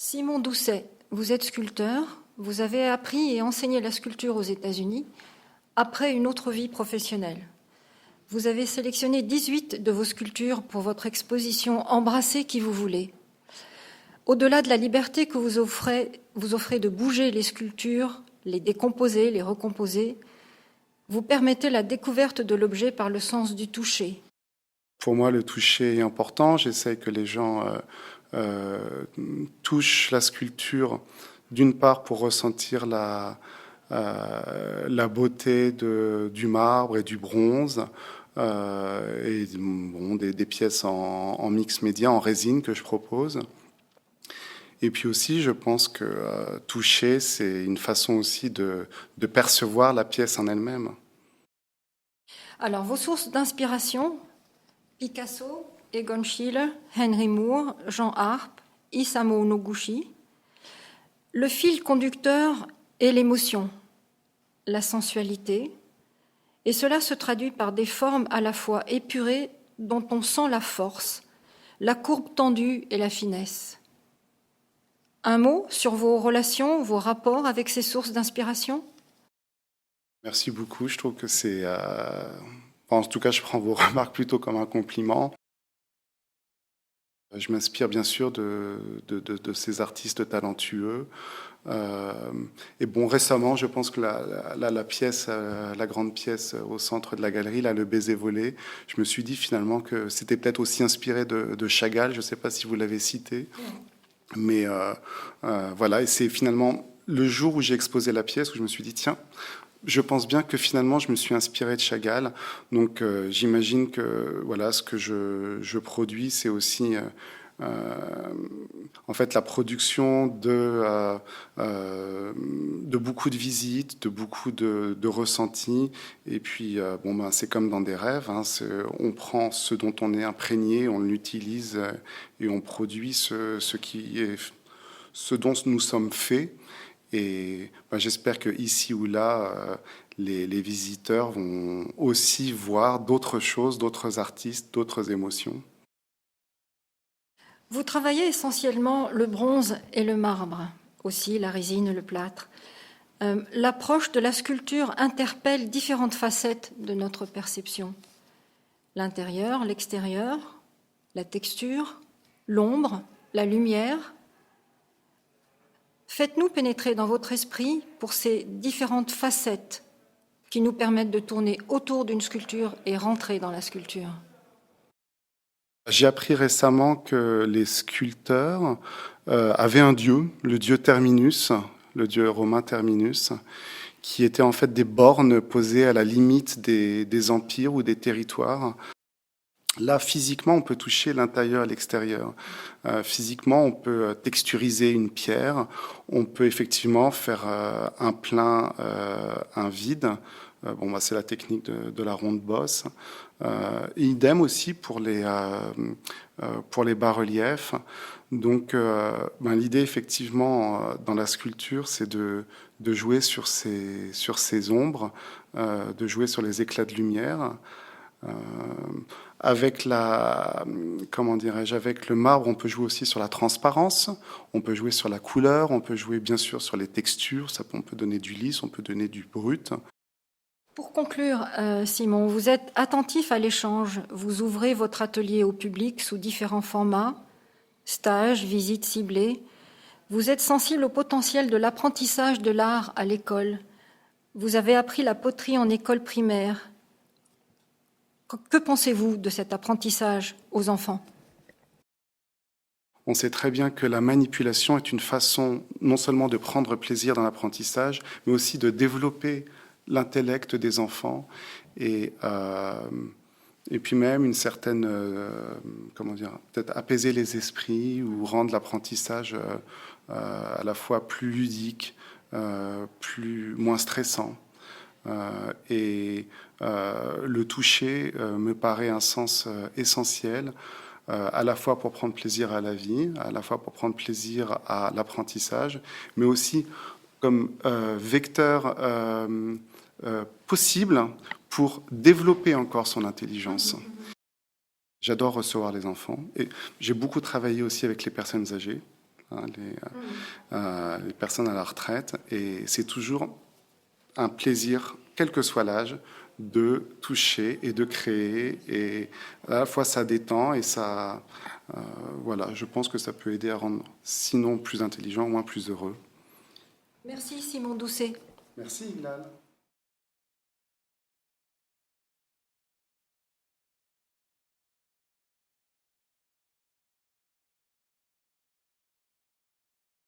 Simon Doucet, vous êtes sculpteur, vous avez appris et enseigné la sculpture aux États-Unis après une autre vie professionnelle. Vous avez sélectionné 18 de vos sculptures pour votre exposition « Embrassez qui vous voulez ». Au-delà de la liberté que vous offrez de bouger les sculptures, les décomposer, les recomposer, vous permettez la découverte de l'objet par le sens du toucher. Pour moi, le toucher est important. J'essaie que les gens touchent la sculpture, d'une part pour ressentir la beauté du marbre et du bronze, et bon, des pièces en mix média, en résine que je propose. Et puis aussi, je pense que toucher, c'est une façon aussi de percevoir la pièce en elle-même. Alors, vos sources d'inspiration, Picasso, Egon Schiele, Henry Moore, Jean Arp, Isamu Noguchi. Le fil conducteur est l'émotion, la sensualité, et cela se traduit par des formes à la fois épurées dont on sent la force, la courbe tendue et la finesse. Un mot sur vos relations, vos rapports avec ces sources d'inspiration ? Merci beaucoup. Je trouve que c'est... en tout cas, je prends vos remarques plutôt comme un compliment. Je m'inspire bien sûr de ces artistes talentueux. Et bon, récemment, je pense que la pièce, la grande pièce au centre de la galerie, là, le baiser volé, je me suis dit finalement que c'était peut-être aussi inspiré de Chagall. Je ne sais pas si vous l'avez cité. Mais voilà, et c'est finalement le jour où j'ai exposé la pièce où je me suis dit, tiens, je pense bien que finalement je me suis inspiré de Chagall. Donc j'imagine que voilà, ce que je produis, c'est aussi en fait la production de beaucoup de visites, de beaucoup de ressentis. Et puis bon, ben, c'est comme dans des rêves, hein, on prend ce dont on est imprégné, on l'utilise et on produit ce dont nous sommes faits. Et ben, j'espère que ici ou là, les visiteurs vont aussi voir d'autres choses, d'autres artistes, d'autres émotions. Vous travaillez essentiellement le bronze et le marbre, aussi la résine, le plâtre. L'approche de la sculpture interpelle différentes facettes de notre perception. L'intérieur, l'extérieur, la texture, l'ombre, la lumière. Faites-nous pénétrer dans votre esprit pour ces différentes facettes qui nous permettent de tourner autour d'une sculpture et rentrer dans la sculpture. J'ai appris récemment que les sculpteurs avaient un dieu, le dieu Terminus, le dieu romain Terminus, qui était en fait des bornes posées à la limite des empires ou des territoires. Là, physiquement, on peut toucher l'intérieur et l'extérieur. Physiquement, on peut texturiser une pierre, on peut effectivement faire un plein, un vide. Bon, bah, c'est la technique de la ronde bosse. Idem aussi pour les bas-reliefs. Donc, ben, l'idée, effectivement, dans la sculpture, c'est de jouer sur ces ombres, de jouer sur les éclats de lumière. Avec avec le marbre, on peut jouer aussi sur la transparence, on peut jouer sur la couleur, on peut jouer bien sûr sur les textures, on peut donner du lisse, on peut donner du brut. Pour conclure, Simon, vous êtes attentif à l'échange, vous ouvrez votre atelier au public sous différents formats, stages, visites ciblées, vous êtes sensible au potentiel de l'apprentissage de l'art à l'école, vous avez appris la poterie en école primaire. Que pensez-vous de cet apprentissage aux enfants ? On sait très bien que la manipulation est une façon non seulement de prendre plaisir dans l'apprentissage, mais aussi de développer l'intellect des enfants et puis même une certaine, peut-être apaiser les esprits ou rendre l'apprentissage à la fois plus ludique, moins stressant. Le toucher me paraît un sens essentiel, à la fois pour prendre plaisir à la vie, à la fois pour prendre plaisir à l'apprentissage, mais aussi comme vecteur possible pour développer encore son intelligence. J'adore recevoir les enfants et j'ai beaucoup travaillé aussi avec les personnes âgées. hein, les personnes à la retraite. Et c'est toujours un plaisir, quel que soit l'âge, de toucher et de créer. Et à la fois, ça détend et ça... voilà, je pense que ça peut aider à rendre, sinon plus intelligent, au moins plus heureux. Merci Simon Doucet. Merci, Iglal.